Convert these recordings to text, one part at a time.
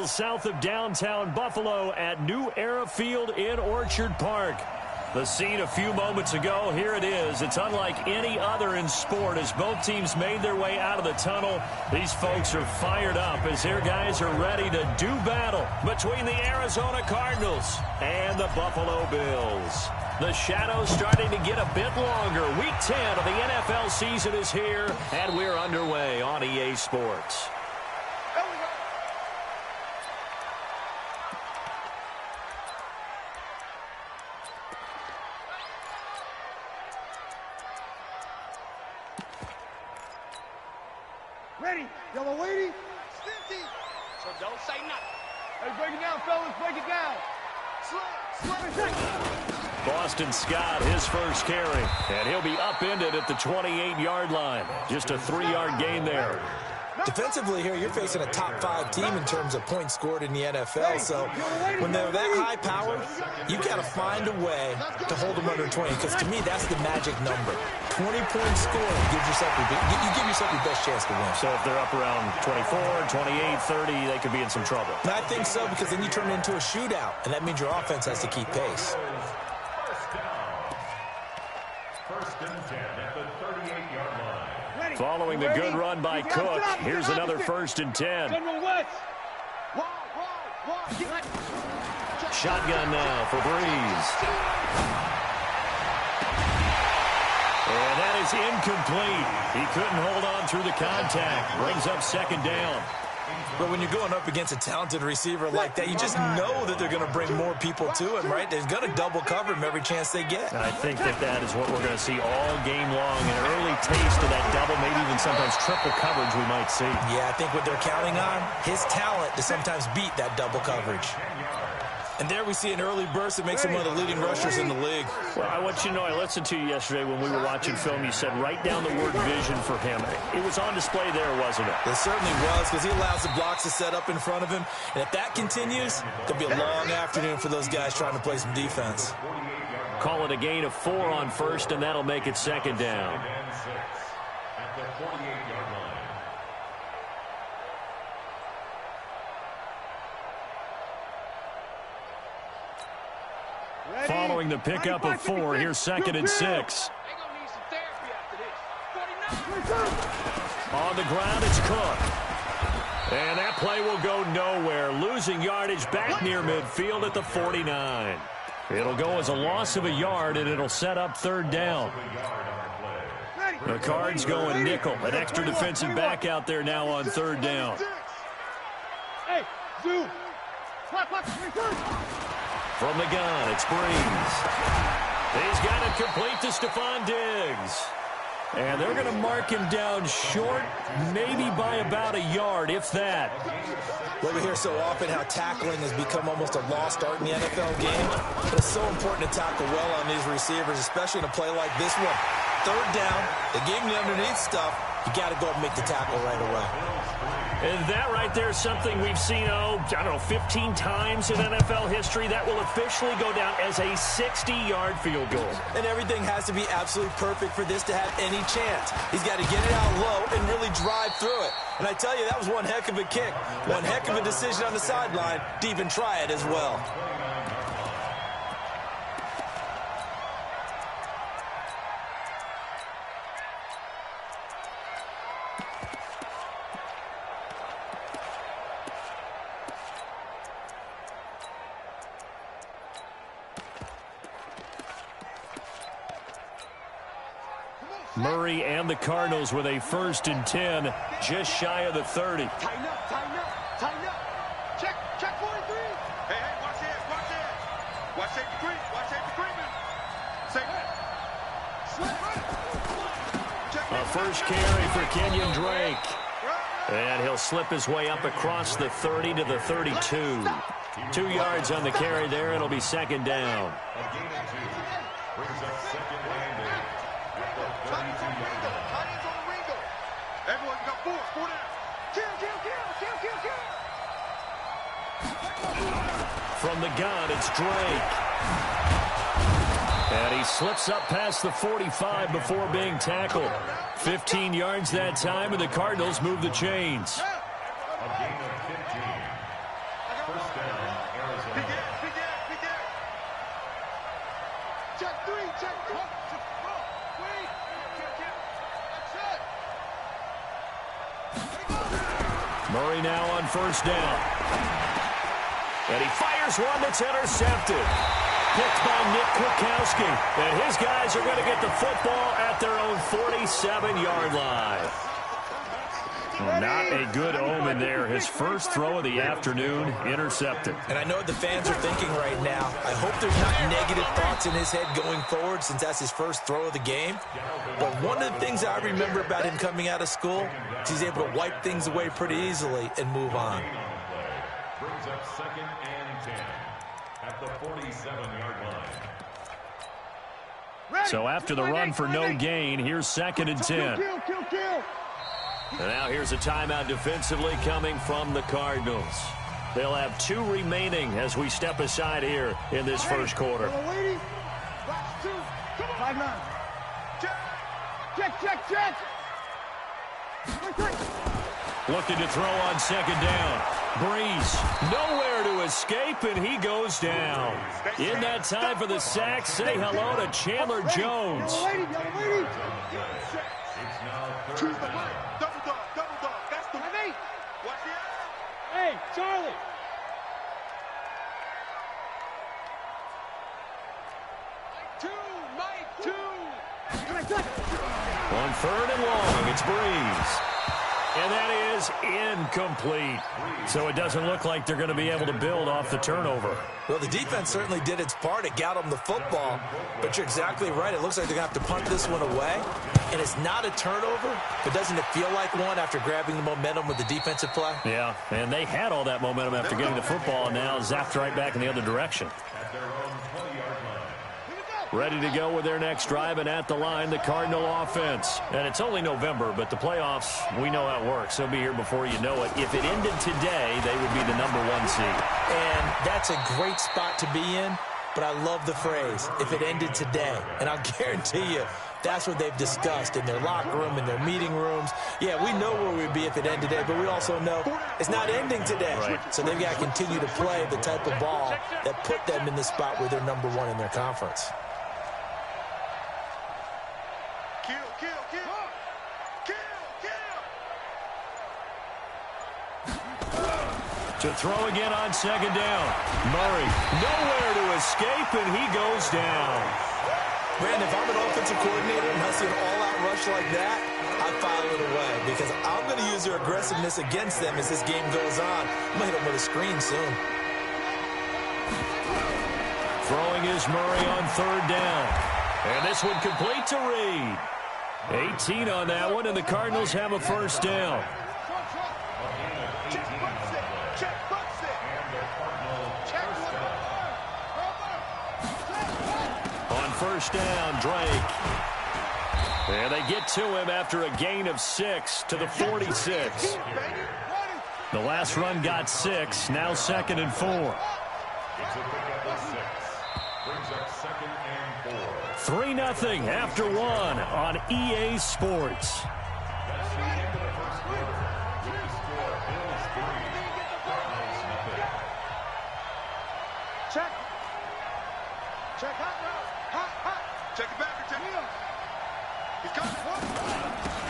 miles south of downtown Buffalo at New Era Field in Orchard Park. The scene a few moments ago, here it is. It's unlike any other in sport as both teams made their way out of the tunnel. These folks are fired up as their guys are ready to do battle between the Arizona Cardinals and the Buffalo Bills. The shadow's starting to get a bit longer. Week 10 of the NFL season is here, and we're underway on EA Sports. Ready. Y'all are waiting? Stinty. So don't say nothing. Hey, break it down, fellas. Break it down. Boston Scott, his first carry. And he'll be upended at the 28-yard line. Just a 3-yard gain there. Defensively here, you're facing a top-5 team in terms of points scored in the NFL. So when they're that high-powered, you got to find a way to hold them under 20. Because to me, that's the magic number. 20 points scored gives yourself you give yourself your best chance to win. So if they're up around 24, 28, 30, they could be in some trouble. And I think so, because then you turn it into a shootout, and that means your offense has to keep pace. First and 10 at the 38-yard line. Following the good run by Cook, here's another first and 10. Shotgun now for Breeze. And that is incomplete. He couldn't hold on through the contact. Brings up second down. But when you're going up against a talented receiver like that, you just know that they're going to bring more people to him, right? They're going to double cover him every chance they get. And I think that is what we're going to see all game long. An early taste of that double, maybe even sometimes triple coverage we might see. Yeah, I think what they're counting on, his talent to sometimes beat that double coverage. And there we see an early burst that makes him one of the leading rushers in the league. Well, I want you to know, I listened to you yesterday when we were watching film. You said write down the word vision for him. It was on display there, wasn't it? It certainly was, because he allows the blocks to set up in front of him. And if that continues, there'll be a long afternoon for those guys trying to play some defense. Call it a gain of 4 on first, and that'll make it second down. At the 48-yard line. Following the pickup of 4, here's second and 6. On the ground, it's Cook. And that play will go nowhere. Losing yardage back near midfield at the 49. It'll go as a loss of a yard, and it'll set up third down. The Cards going nickel. An extra defensive back out there now on third down. Hey, zoom. From the gun, it's Breeze. He's got it complete to Stephon Diggs. And they're going to mark him down short, maybe by about a yard, if that. Well, we hear so often how tackling has become almost a lost art in the NFL game. But it's so important to tackle well on these receivers, especially in a play like this one. Third down, they gave him the underneath stuff. You got to go and make the tackle right away. And that right there is something we've seen, 15 times in NFL history. That will officially go down as a 60-yard field goal. And everything has to be absolutely perfect for this to have any chance. He's got to get it out low and really drive through it. And I tell you, that was one heck of a kick. One heck of a decision on the sideline to even try it as well. Murray and the Cardinals with a first and 10, just shy of the 30. Tighten up, tighten up, tighten up. Check 43. Hey, watch it, watch it. Watch safety creep, watch safety creeping. A first carry for Kenyon Drake. And he'll slip his way up across the 30 to the 32. 2 yards on the carry there. It'll be second down. Brings up second and 8. Everyone got 4 down. Kill. From the gun, it's Drake. And he slips up past the 45 before being tackled. 15 yards that time, and the Cardinals move the chains. A gain of 15. Murray now on first down. And he fires one that's intercepted. Picked by Nick Kwiatkowski. And his guys are going to get the football at their own 47-yard line. Well, not a good omen there. His first throw of the afternoon intercepted. And I know what the fans are thinking right now. I hope there's not negative thoughts in his head going forward since that's his first throw of the game. But one of the things I remember about him coming out of school is he's able to wipe things away pretty easily and move on. Brings up 2nd and 10 at the 47-yard line. So after the run for no gain, here's 2nd and 10. And now here's a timeout defensively coming from the Cardinals. They'll have 2 remaining as we step aside here in this first quarter. Check. Looking to throw on 2nd down. Breeze nowhere to escape, and he goes down. In that time for the sack, say hello to Chandler Jones. To the right. Double dog. That's the right. Watch the out. Hey, Charlie. Mike, two. On 3rd and long, it's Breeze. And that is incomplete. So it doesn't look like they're going to be able to build off the turnover. Well, the defense certainly did its part. It got them the football. But you're exactly right. It looks like they're going to have to punt this one away. And it's not a turnover, but doesn't it feel like one after grabbing the momentum with the defensive play? Yeah, and they had all that momentum after getting the football, and now zapped right back in the other direction. At their own 20-yard line. Ready to go with their next drive, and at the line, the Cardinal offense. And it's only November, but the playoffs, we know how it works. They'll be here before you know it. If it ended today, they would be the #1 seed. And that's a great spot to be in, but I love the phrase, if it ended today. And I'll guarantee you, that's what they've discussed in their locker room, in their meeting rooms. Yeah, we know where we'd be if it ended today, but we also know it's not ending today. Right. So they've got to continue to play the type of ball that put them in the spot where they're #1 in their conference. To throw again on 2nd down. Murray nowhere to escape, and he goes down. Brandon, if I'm an offensive coordinator and I see an all-out rush like that, I file it away because I'm going to use their aggressiveness against them as this game goes on. I'm going to hit them with a screen soon. Throwing is Murray on 3rd down. And this one complete to Reed. 18 on that one, and the Cardinals have a first down. On first down, Drake. And they get to him after a gain of 6 to the 46. The last run got 6, now 2nd and 4. It's a pickup of 6. Brings up 2nd and 4. 3-0 after 1 on EA Sports. That's the end of the first quarter. With the score, Bills 3, Cardinals 0. Check hot now. Hot. Check it back. He's got it.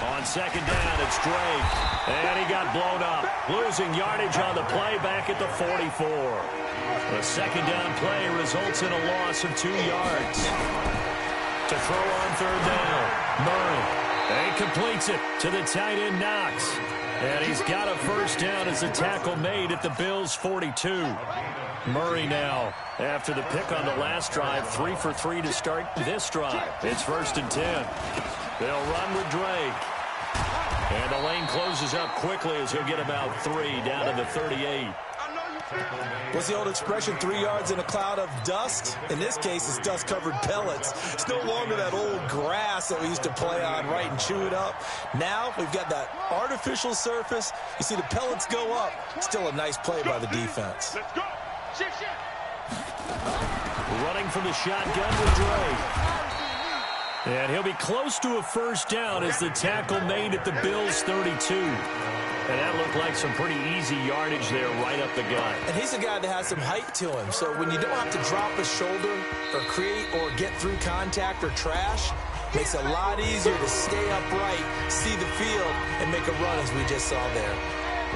On 2nd down, it's Drake. And he got blown up. Losing yardage on the play back at the 44. The 2nd down play results in a loss of 2 yards. To throw on 3rd down, Murray. And he completes it to the tight end, Knox. And he's got a first down as the tackle made at the Bills' 42. Murray now, after the pick on the last drive, 3 for 3 to start this drive. It's 1st and 10. They'll run with Drake. And the lane closes up quickly as he'll get about 3 down to the 38. What's the old expression, 3 yards in a cloud of dust? In this case, it's dust-covered pellets. It's no longer that old grass that we used to play on, right, and chew it up. Now we've got that artificial surface. You see the pellets go up. Still a nice play by the defense. Let's go. Shit. Running from the shotgun with Drake. And he'll be close to a first down as the tackle made at the Bills' 32. And that looked like some pretty easy yardage there right up the gut. And he's a guy that has some height to him. So when you don't have to drop a shoulder or create or get through contact or trash, makes it a lot easier to stay upright, see the field, and make a run as we just saw there.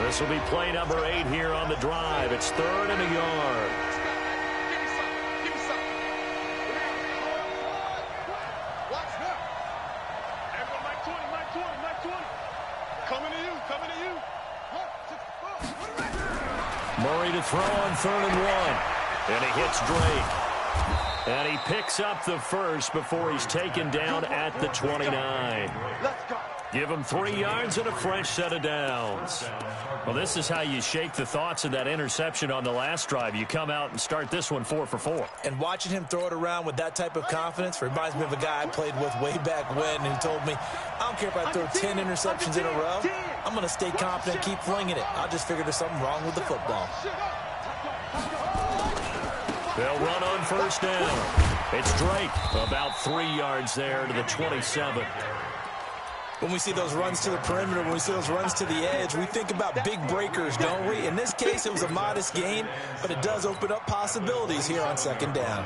This will be play number 8 here on the drive. It's 3rd and a yard. Murray to throw on 3rd and 1. And he hits Drake. And he picks up the first before he's taken down at the 29. Let's go. Give him 3 yards and a fresh set of downs. Well, this is how you shake the thoughts of that interception on the last drive. You come out and start this one 4 for 4. And watching him throw it around with that type of confidence reminds me of a guy I played with way back when who told me, I don't care if I throw 10 interceptions in a row. I'm going to stay confident, keep flinging it. I'll just figure there's something wrong with the football. They'll run on first down. It's Drake, about 3 yards there to the 27. When we see those runs to the perimeter, when we see those runs to the edge, we think about big breakers, don't we? In this case, it was a modest gain, but it does open up possibilities here on 2nd down.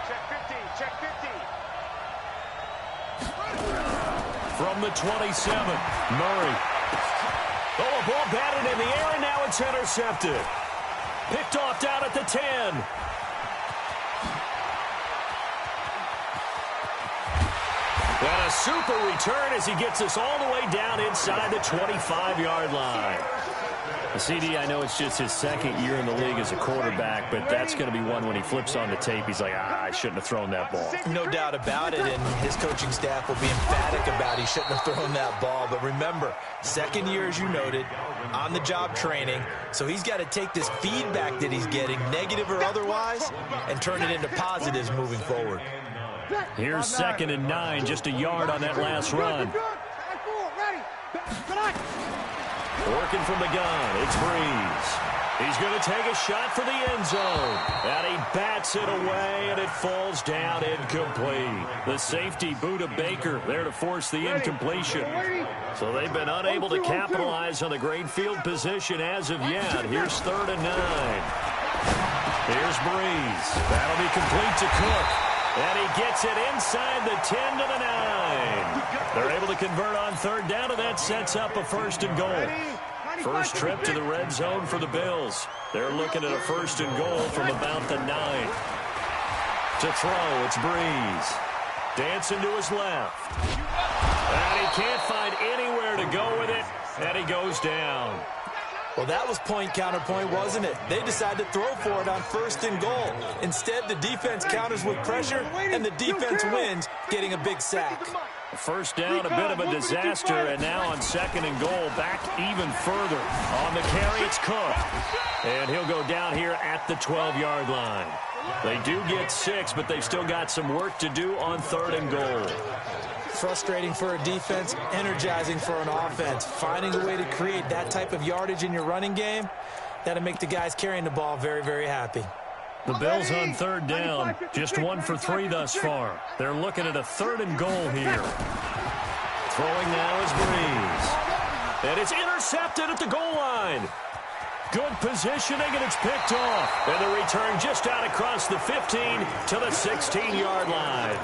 Check 15, check 15. From the 27, Murray. Oh, a ball batted in the air, and now it's intercepted. Picked off down at the 10. And a super return as he gets us all the way down inside the 25-yard line. The CD, I know it's just his 2nd year in the league as a quarterback, but that's going to be one when he flips on the tape, he's like, I shouldn't have thrown that ball. No doubt about it, and his coaching staff will be emphatic about he shouldn't have thrown that ball. But remember, 2nd year, as you noted, on-the-job training, so he's got to take this feedback that he's getting, negative or otherwise, and turn it into positives moving forward. Here's 2nd and 9, just a yard on that last run. Working from the gun, it's Breeze. He's going to take a shot for the end zone. And he bats it away, and it falls down incomplete. The safety, Buda Baker, there to force the incompletion. So they've been unable to capitalize on the great field position as of yet. Here's 3rd and 9. Here's Breeze. That'll be complete to Cook. And he gets it inside the 10 to the 9. They're able to convert on 3rd down, and that sets up a 1st and goal. First trip to the red zone for the Bills. They're looking at a 1st and goal from about the 9. To throw, it's Breeze. Dancing to his left. And he can't find anywhere to go with it, and he goes down. Well, that was point counterpoint, wasn't it? They decided to throw for it on 1st and goal. Instead, the defense counters with pressure, and the defense wins, getting a big sack. First down, a bit of a disaster, and now on 2nd and goal, back even further. On the carry, it's Cook. And he'll go down here at the 12-yard line. They do get 6, but they've still got some work to do on 3rd and goal. Frustrating for a defense, energizing for an offense. Finding a way to create that type of yardage in your running game, that'll make the guys carrying the ball very, very happy. The Bills on 3rd down, just 1 for 3 thus far. They're looking at a 3rd and goal here. Throwing now is Breeze. And it's intercepted at the goal line. Good positioning, and it's picked off. And the return just out across the 15 to the 16-yard line.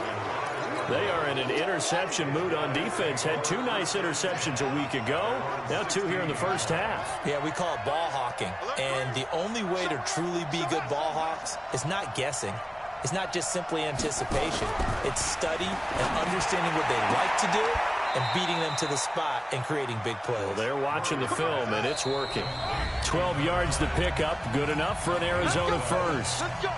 They are in an interception mood on defense. Had 2 nice interceptions a week ago. Now 2 here in the first half. Yeah, we call it ball hawking. And the only way to truly be good ball hawks is not guessing. It's not just simply anticipation. It's study and understanding what they like to do and beating them to the spot and creating big plays. Well, they're watching the film, and it's working. 12 yards to pick up. Good enough for an Arizona first. Let's go.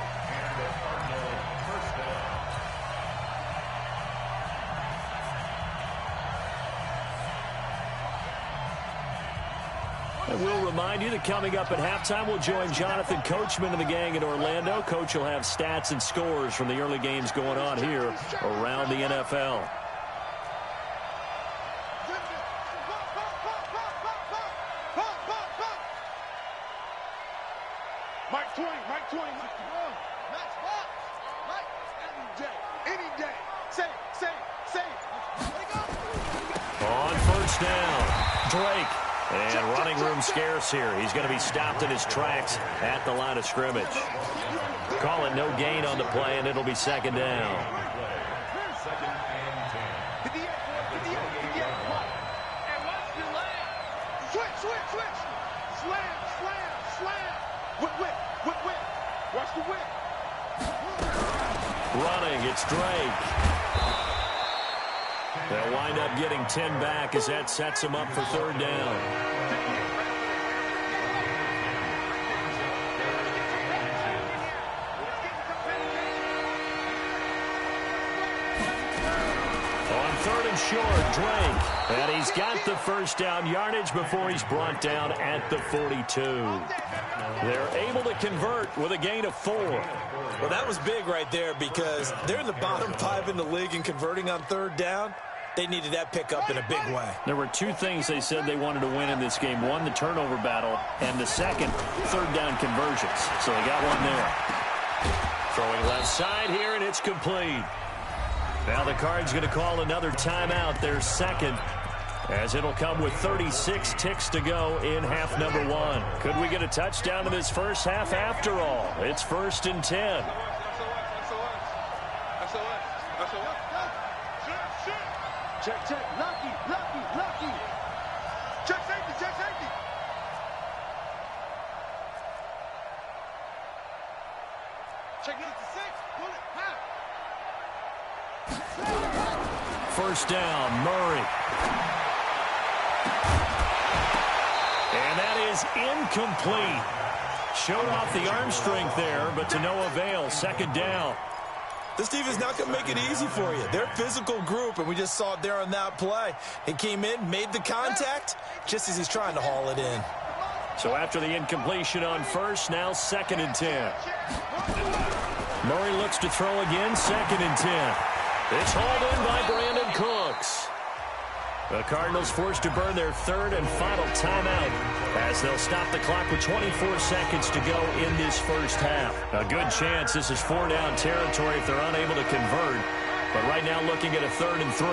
And we'll remind you that coming up at halftime, we'll join Jonathan Coachman and the gang in Orlando. Coach will have stats and scores from the early games going on here around the NFL. Mike 20, Mike 20, Mike 20. first down. Drake. And running room scarce here. He's going to be stopped in his tracks at the line of scrimmage. Call it no gain on the play, and it'll be second down. Switch. Slam. Whip. Watch the whip. Running, it's Drake. They'll wind up getting 10 back as that sets him up for third down. On third and short, Drake. And he's got the first down yardage before he's brought down at the 42. They're able to convert with a gain of 4. Well, that was big right there because they're in the bottom 5 in the league in converting on third down. They needed that pickup in a big way. There were 2 things they said they wanted to win in this game. One, the turnover battle, and the second, third down conversions. So they got one there. Throwing left side here, and it's complete. Now the Cards going to call another timeout, their second, as it'll come with 36 ticks to go in half number 1. Could we get a touchdown in this first half after all? It's 1st and 10. Check. Lucky. Check safety. Check it to 6. Pull it. First down, Murray. And that is incomplete. Showed off the arm strength there, but to no avail. Second down. This team is not going to make it easy for you. They're a physical group, and we just saw it there on that play. He came in, made the contact, just as he's trying to haul it in. So after the incompletion on first, now 2nd and 10. Murray looks to throw again, 2nd and 10. It's hauled in by Brandon Cooks. The Cardinals forced to burn their third and final timeout as they'll stop the clock with 24 seconds to go in this first half. A good chance this is 4-down territory if they're unable to convert, but right now looking at a 3rd and 3.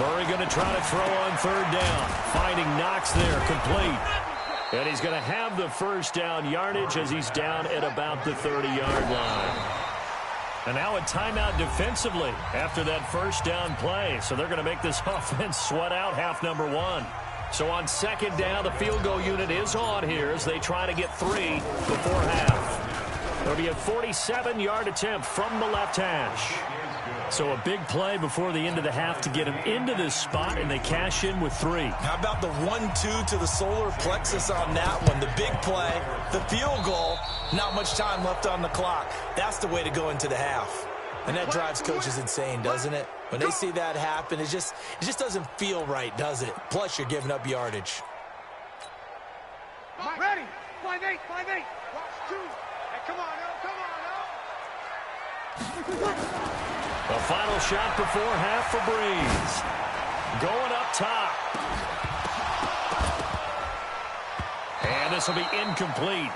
Murray going to try to throw on third down. Finding Knox there, complete. And he's going to have the first down yardage as he's down at about the 30-yard line. And now a timeout defensively after that first down play. So they're going to make this offense sweat out half number 1. So on second down, the field goal unit is on here as they try to get 3 before half. There'll be a 47-yard attempt from the left hash. So a big play before the end of the half to get him into this spot, and they cash in with 3. How about the 1-2 to the solar plexus on that one? The big play, the field goal, not much time left on the clock. That's the way to go into the half. And that drives coaches insane, doesn't it? When they see that happen, it just doesn't feel right, does it? Plus, you're giving up yardage. Ready. 5-8. Watch 2. Hey, come on, now. The final shot before half for Breeze. Going up top. And this will be incomplete.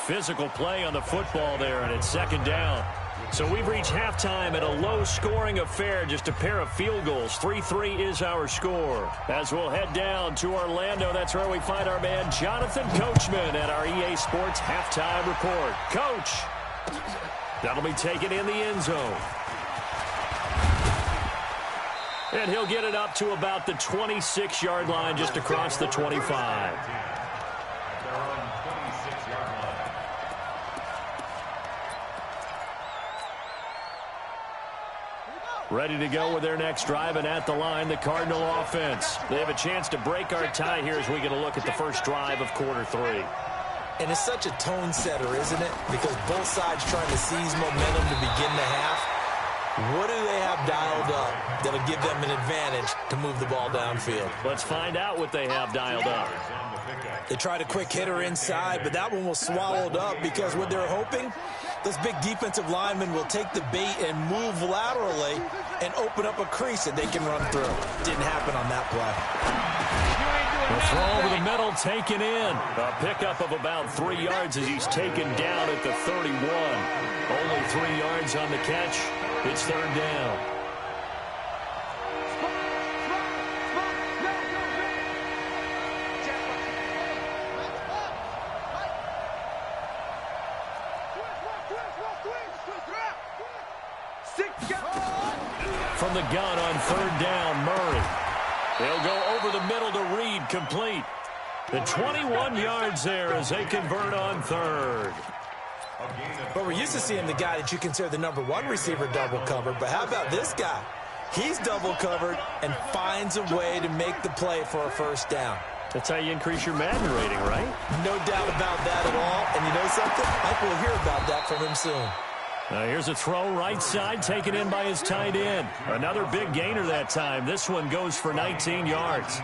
Physical play on the football there, and it's 2nd down. So we've reached halftime at a low-scoring affair, just a pair of field goals. 3-3 is our score. As we'll head down to Orlando, that's where we find our man Jonathan Coachman at our EA Sports Halftime Report. Coach, that'll be taken in the end zone. And he'll get it up to about the 26-yard line, just across the 25. Ready to go with their next drive, and at the line, the Cardinal offense. They have a chance to break our tie here as we get a look at the first drive of quarter 3. And it's such a tone setter, isn't it? Because both sides trying to seize momentum to begin the half. What do they have dialed up that'll give them an advantage to move the ball downfield? Let's find out what they have dialed up. They tried a quick hitter inside, but that one was swallowed up because what they're hoping Those big defensive linemen will take the bait and move laterally and open up a crease that they can run through. Didn't happen on that play. The throw over the middle taken in. A pickup of about 3 yards as he's taken down at the 31. Only 3 yards on the catch. It's third down. From the gun on third down, Murray. They'll go over the middle to Reed, complete. The 21 yards there as they convert on third. But we're used to seeing the guy that you consider the #1 receiver double covered. But how about this guy? He's double covered and finds a way to make the play for a first down. That's how you increase your Madden rating, right? No doubt about that at all. And you know something? I think we'll hear about that from him soon. Here's a throw right side taken in by his tight end. Another big gainer that time. This one goes for 19 yards.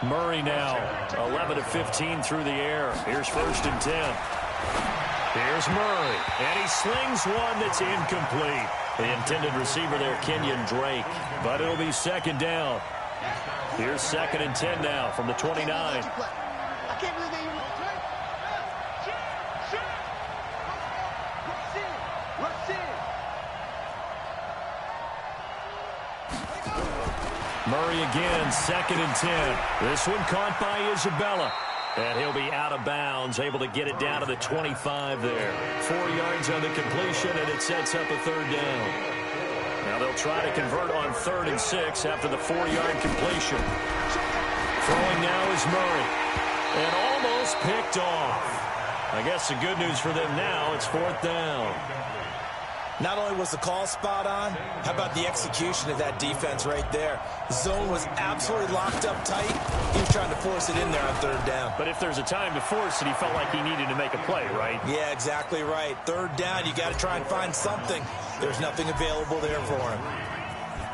Murray now 11 of 15 through the air. Here's first and 10. Here's Murray, and he slings one that's incomplete. The intended receiver there, Kenyon Drake, but it'll be second down. Here's second and 10 now from the 29. I can't believe they even... Murray again, second and 10. This one caught by Isabella. And he'll be out of bounds, able to get it down to the 25 there. 4 yards on the completion, and it sets up a third down. Now they'll try to convert on 3rd and 6 after the 4-yard completion. Throwing now is Murray. And almost picked off. I guess the good news for them now, it's 4th down. Not only was the call spot on, how about the execution of that defense right there? Zone was absolutely locked up tight. He was trying to force it in there on 3rd down. But if there's a time to force it, he felt like he needed to make a play, right? Yeah, exactly right. 3rd down, you got to try and find something. There's nothing available there for him.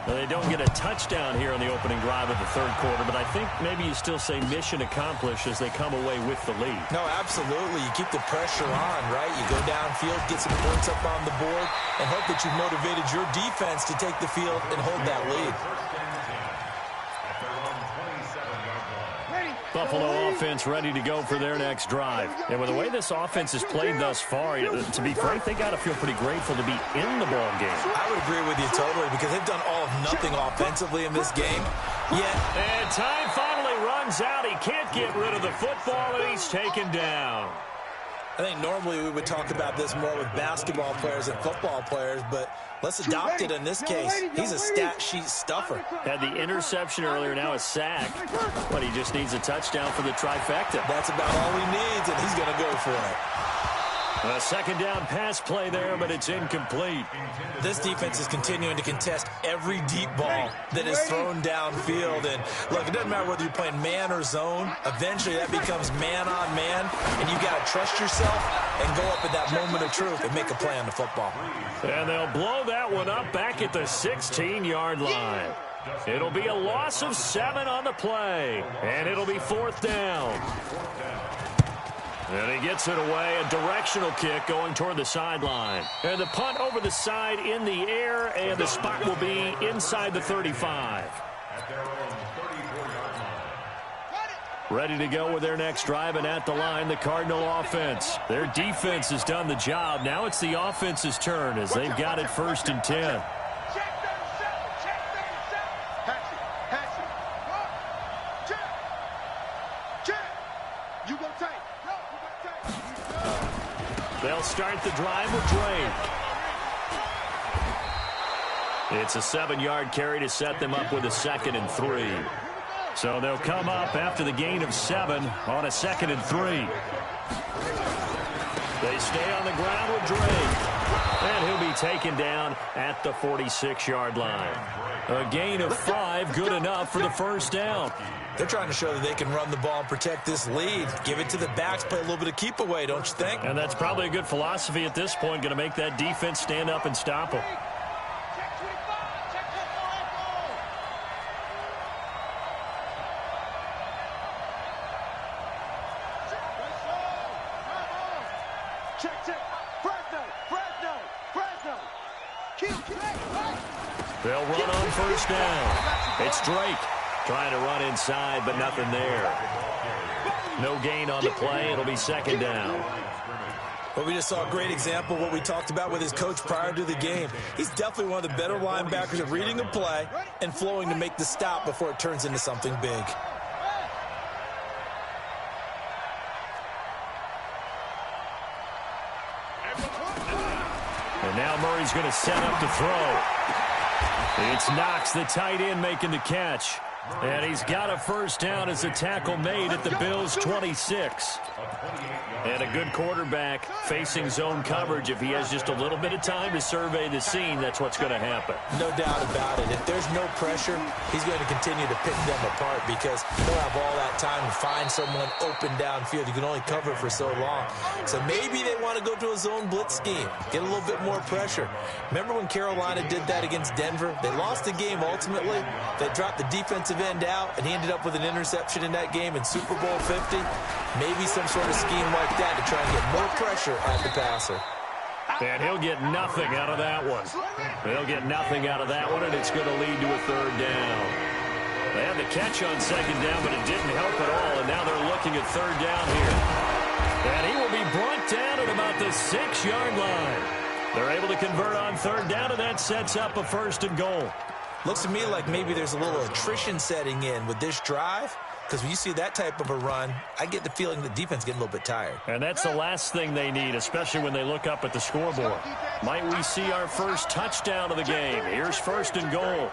Well, they don't get a touchdown here on the opening drive of the 3rd quarter, but I think maybe you still say mission accomplished as they come away with the lead. No, absolutely. You keep the pressure on, right? You go downfield, get some points up on the board, and hope that you've motivated your defense to take the field and hold that lead. Buffalo offense ready to go for their next drive. And with the way this offense has played thus far, to be frank, they got to feel pretty grateful to be in the ball game. I would agree with you totally because they've done all of nothing offensively in this game. And time finally runs out. He can't get rid of the football, and he's taken down. I think normally we would talk about this more with basketball players and football players, but let's adopt it in this case. He's a stat sheet stuffer. Had the interception earlier, now a sack. But he just needs a touchdown for the trifecta. That's about all he needs, and he's going to go for it. A second down pass play there, but it's incomplete. This defense is continuing to contest every deep ball that is thrown downfield. And look, it doesn't matter whether you're playing man or zone. Eventually that becomes man on man, and you got to trust yourself and go up at that moment of truth and make a play on the football. And they'll blow that one up back at the 16-yard line. It'll be a loss of 7 on the play, and it'll be 4th down. And he gets it away, a directional kick going toward the sideline. And the punt over the side in the air, and the spot will be inside the 35. Ready to go with their next drive, and at the line, the Cardinal offense. Their defense has done the job. Now it's the offense's turn as they've got it 1st and 10. They'll start the drive with Drake. It's a 7-yard carry to set them up with a 2nd and 3. So they'll come up after the gain of 7 on a 2nd and 3. They stay on the ground with Drake. And he'll be taken down at the 46-yard line. A gain of 5, good enough for the 1st down. They're trying to show that they can run the ball and protect this lead. Give it to the backs, play a little bit of keep away, don't you think? And that's probably a good philosophy at this point, going to make that defense stand up and stop them. Check. First down. They'll run on first down. It's Drake trying to run inside, but nothing there. No gain on the play. It'll be second down. Well, we just saw a great example of what we talked about with his coach prior to the game. He's definitely one of the better linebackers at reading a play and flowing to make the stop before it turns into something big. And now Murray's going to set up to throw. It's Knox, the tight end, making the catch. And he's got a first down as a tackle made at the Bills' 26. And a good quarterback facing zone coverage. If he has just a little bit of time to survey the scene, that's what's going to happen. No doubt about it. If there's no pressure, he's going to continue to pick them apart because he'll have all that time to find someone open downfield. You can only cover for so long. So maybe they want to go to a zone blitz scheme, get a little bit more pressure. Remember when Carolina did that against Denver? They lost the game ultimately. They dropped the defensive end out, and he ended up with an interception in that game in Super Bowl 50. Maybe some sort of scheme like that to try and get more pressure at the passer. And he'll get nothing out of that one. They'll get nothing out of that one, and it's going to lead to a third down. They had the catch on second down, but it didn't help at all, and now they're looking at third down here. And he will be brought down at about the 6-yard line. They're able to convert on third down, and that sets up a first and goal. Looks to me like maybe there's a little attrition setting in with this drive. Because when you see that type of a run, I get the feeling the defense getting a little bit tired. And that's the last thing they need, especially when they look up at the scoreboard. Might we see our first touchdown of the game? Here's first and goal.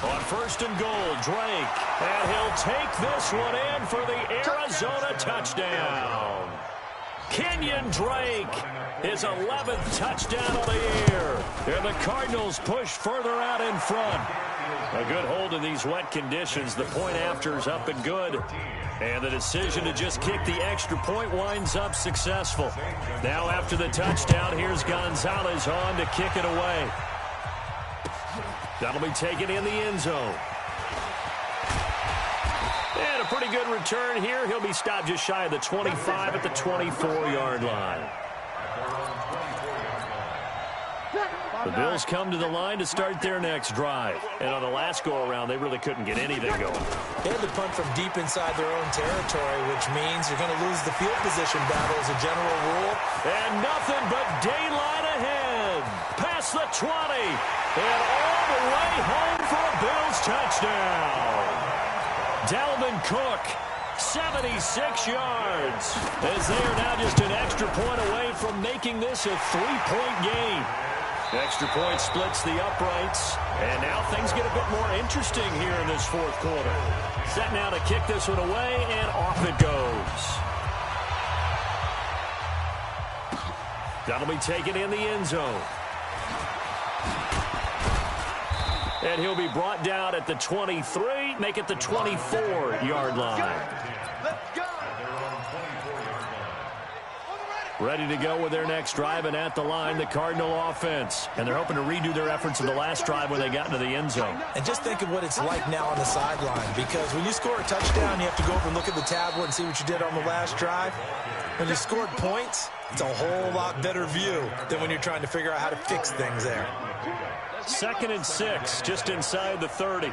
On first and goal, Drake. And he'll take this one in for the Arizona touchdown. Kenyon Drake, his 11th touchdown of the year. And the Cardinals push further out in front. A good hold in these wet conditions. The point after is up and good. And the decision to just kick the extra point winds up successful. Now after the touchdown, here's Gonzalez on to kick it away. That'll be taken in the end zone. And a pretty good return here. He'll be stopped just shy of the 25 at the 24-yard line. The Bills come to the line to start their next drive. And on the last go-around, they really couldn't get anything going. They had to punt from deep inside their own territory, which means you're going to lose the field position battle as a general rule. And nothing but daylight ahead. Past the 20. And all the way home for a Bills touchdown. Dalvin Cook, 76 yards, as they are now just an extra point away from making this a 3-point game. Extra point splits the uprights, and now things get a bit more interesting here in this fourth quarter. Set now to kick this one away, and off it goes. That'll be taken in the end zone. And he'll be brought down at the 23, make it the 24-yard line. Ready to go with their next drive, and at the line, the Cardinal offense. And they're hoping to redo their efforts in the last drive when they got into the end zone. And just think of what it's like now on the sideline, because when you score a touchdown, you have to go over and look at the tablet and see what you did on the last drive. When you scored points, it's a whole lot better view than when you're trying to figure out how to fix things there. 2nd and 6, just inside the 30.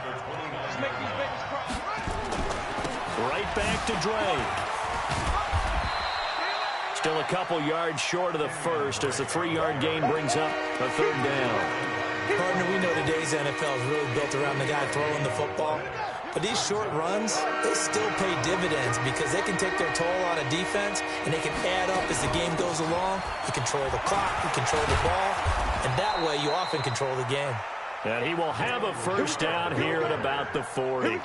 Right back to Drake. Still a couple yards short of the first as the 3-yard gain brings up a third down. Partner, we know today's NFL is really built around the guy throwing the football. But these short runs, they still pay dividends because they can take their toll on a defense and they can add up as the game goes along. You control the clock, you control the ball, and that way you often control the game. And he will have a first down here at about the 40.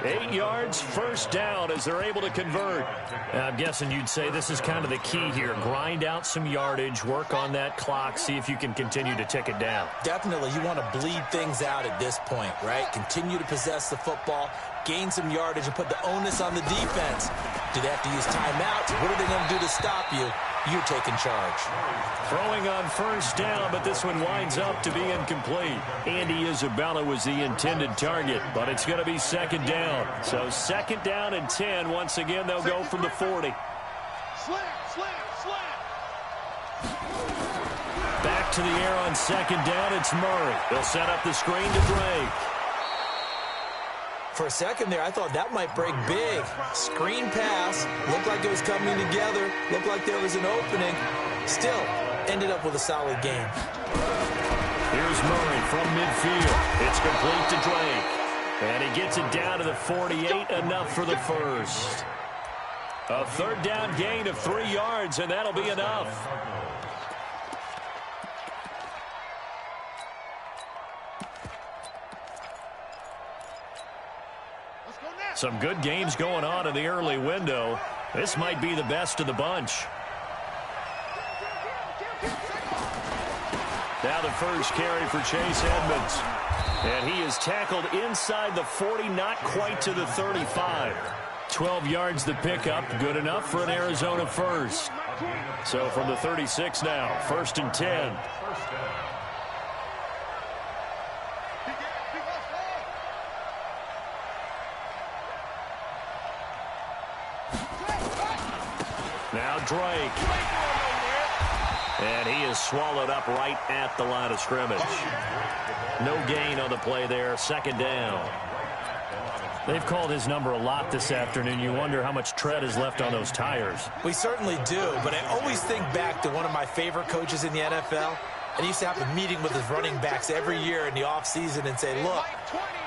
8 yards, first down as they're able to convert. I'm guessing you'd say this is kind of the key here. Grind out some yardage, work on that clock, see if you can continue to tick it down. Definitely, you want to bleed things out at this point, right? Continue to possess the football, gain some yardage, and put the onus on the defense. Do they have to use timeouts? What are they going to do to stop you? You're taking charge. Throwing on first down, but this one winds up to be incomplete. Andy Isabella was the intended target, but it's going to be second down. So second down and 10. Once again, they'll go from the 40. Slam, slam, slam. Back to the air on second down. It's Murray. They'll set up the screen to Drake. For a second there, I thought that might break big. Screen pass. Looked like it was coming together. Looked like there was an opening. Still, ended up with a solid game. Here's Murray from midfield. It's complete to Drake. And he gets it down to the 48. Enough for the first. A third down gain of 3 yards, and that'll be enough. Some good games going on in the early window. This might be the best of the bunch. Now the first carry for Chase Edmonds. And he is tackled inside the 40, not quite to the 35. 12 yards the pickup, good enough for an Arizona first. So from the 36 now, first and 10. Now Drake. And he is swallowed up right at the line of scrimmage. No gain on the play there, second down. They've called his number a lot this afternoon. You wonder how much tread is left on those tires. We certainly do, but I always think back to one of my favorite coaches in the NFL. And he used to have a meeting with his running backs every year in the offseason and say, look,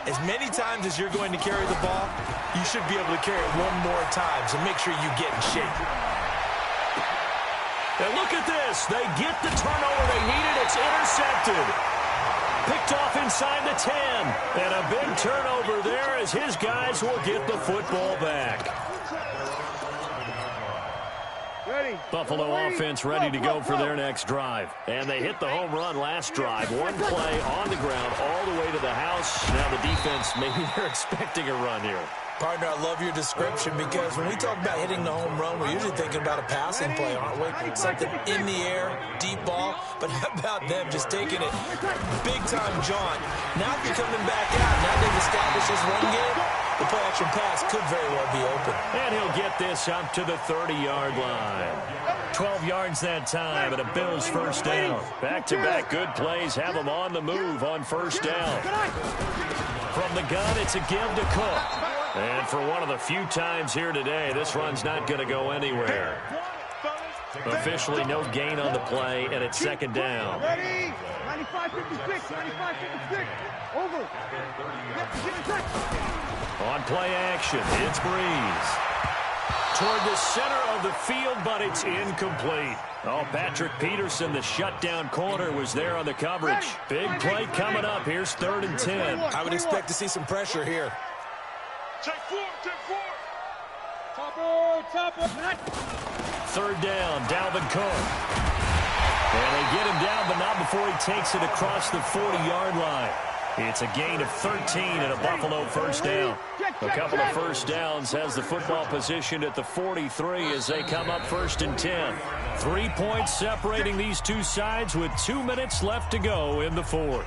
as many times as you're going to carry the ball, you should be able to carry it one more time, so make sure you get in shape. And look at this. They get the turnover they needed. It's intercepted. Picked off inside the 10. And a big turnover there as his guys will get the football back. Buffalo offense ready to go for their next drive. And they hit the home run last drive. One play on the ground all the way to the house. Now the defense, maybe they're expecting a run here. Partner, I love your description because when we talk about hitting the home run, we're usually thinking about a passing play, aren't we? Something in the air, deep ball. But how about them just taking it big-time jaunt? Now they're coming back out. Now they've established this run game. The play-action pass could very well be open. And he'll get this up to the 30-yard line. 12 yards that time, and a Bills first down. Back-to-back good plays have them on the move on first down. From the gun, it's a give to Cook. And for one of the few times here today, this run's not going to go anywhere. Officially no gain on the play, and it's second down. Ready? 95-56, 95-56. Over. On play action, it's Breeze. Toward the center of the field, but it's incomplete. Oh, Patrick Peterson, the shutdown corner, was there on the coverage. Big play coming up. Here's 3rd and 10. I would expect to see some pressure here. Check four, check four. Top. 3rd down, Dalvin Cook. And they get him down, but not before he takes it across the 40-yard line. It's a gain of 13 and a Buffalo first down. A couple of first downs has the football positioned at the 43 as they come up 1st and 10. 3 points separating these two sides with 2 minutes left to go in the 4th.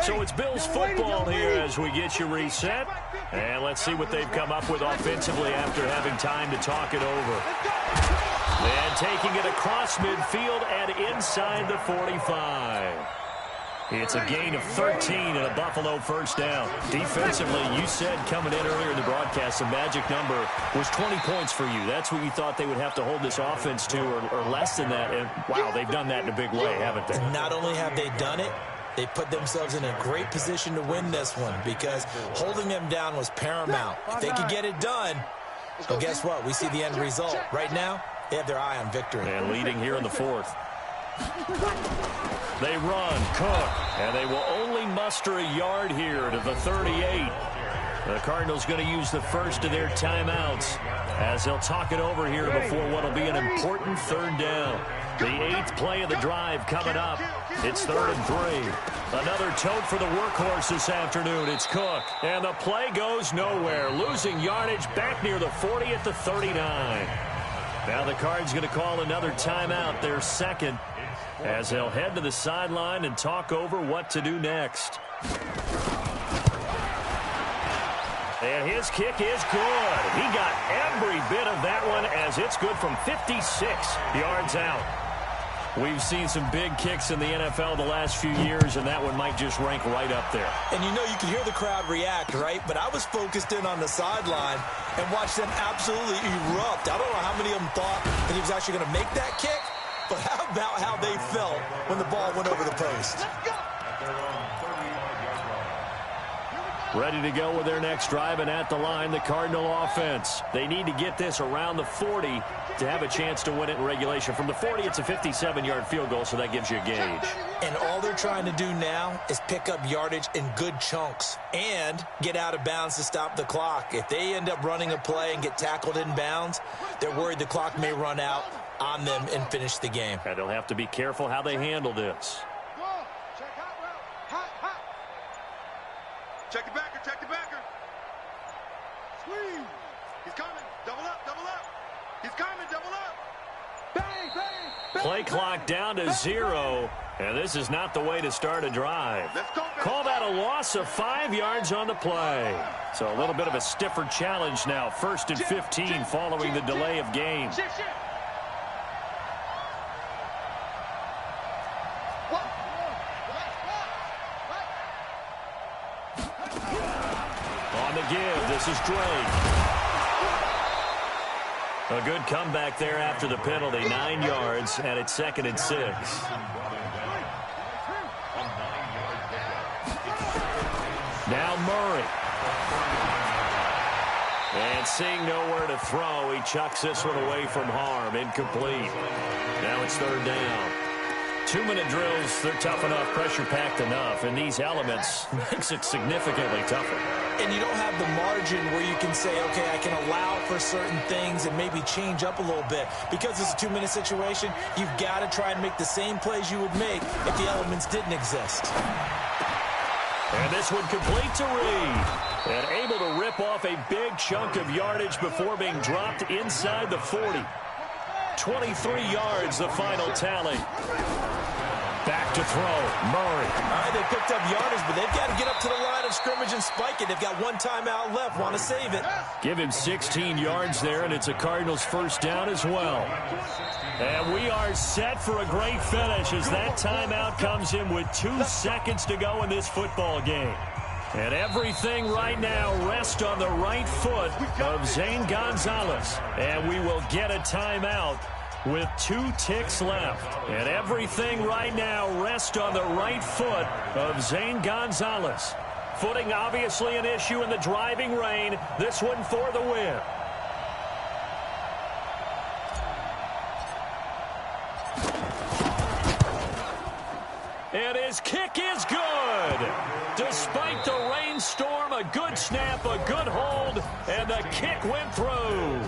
So it's Bills football here as we get you reset. And let's see what they've come up with offensively after having time to talk it over. And taking it across midfield and inside the 45. It's a gain of 13 and a Buffalo first down. Defensively, you said coming in earlier in the broadcast, the magic number was 20 points for you. That's what you thought they would have to hold this offense to or less than that. And, wow, they've done that in a big way, haven't they? Not only have they done it, they put themselves in a great position to win this one because holding them down was paramount. If they could get it done, well, guess what? We see the end result. Right now, they have their eye on victory. And leading here in the 4th. They run, Cook, and they will only muster a yard here to the 38. The Cardinals going to use the first of their timeouts as they'll talk it over here before what will be an important 3rd down. The 8th play of the drive coming up. It's 3rd and 3. Another tote for the workhorse this afternoon. It's Cook. And the play goes nowhere. Losing yardage back near the 40 at the 39. Now the Cards going to call another timeout, their second, as they'll head to the sideline and talk over what to do next. And his kick is good. He got every bit of that one as it's good from 56 yards out. We've seen some big kicks in the NFL the last few years, and that one might just rank right up there. And you know, you can hear the crowd react, right? But I was focused in on the sideline and watched them absolutely erupt. I don't know how many of them thought that he was actually going to make that kick, but how about how they felt when the ball went over the post? Let's go. Ready to go with their next drive, and at the line, the Cardinal offense. They need to get this around the 40 to have a chance to win it in regulation. From the 40, it's a 57-yard field goal, so that gives you a gauge. And all they're trying to do now is pick up yardage in good chunks and get out of bounds to stop the clock. If they end up running a play and get tackled in bounds, they're worried the clock may run out on them and finish the game. And they'll have to be careful how they handle this. Check the backer, check the backer. Squeeze. He's coming. Double up, double up. He's coming, double up. Bang, bang, bang. Play clock down to 0, and this is not the way to start a drive. Let's go, baby. Call that a loss of 5 yards on the play. So a little bit of a stiffer challenge now. 1st and 15 following the delay of game. Shift. On the give, this is Drake. A good comeback there after the penalty. 9 yards, and it's 2nd and 6. Now Murray. And seeing nowhere to throw, he chucks this one away from harm. Incomplete. Now it's 3rd down. 2-minute drills, they're tough enough, pressure-packed enough, and these elements makes it significantly tougher. And you don't have the margin where you can say, okay, I can allow for certain things and maybe change up a little bit. Because it's a 2-minute situation, you've got to try and make the same plays you would make if the elements didn't exist. And this one complete to Reed. And able to rip off a big chunk of yardage before being dropped inside the 40. 23 yards, the final tally. Back to throw, Murray. All right, they picked up yardage, but they've got to get up to the line of scrimmage and spike it. They've got one timeout left, want to save it. Give him 16 yards there, and it's a Cardinals 1st down as well. And we are set for a great finish as that timeout comes in with 2 seconds to go in this football game. And everything right now rests on the right foot of Zane Gonzalez. And we will get a timeout with 2 ticks left. And everything right now rests on the right foot of Zane Gonzalez. Footing obviously an issue in the driving rain. This one for the win. And his kick is good. Despite the rainstorm, a good snap, a good hold, and the kick went through.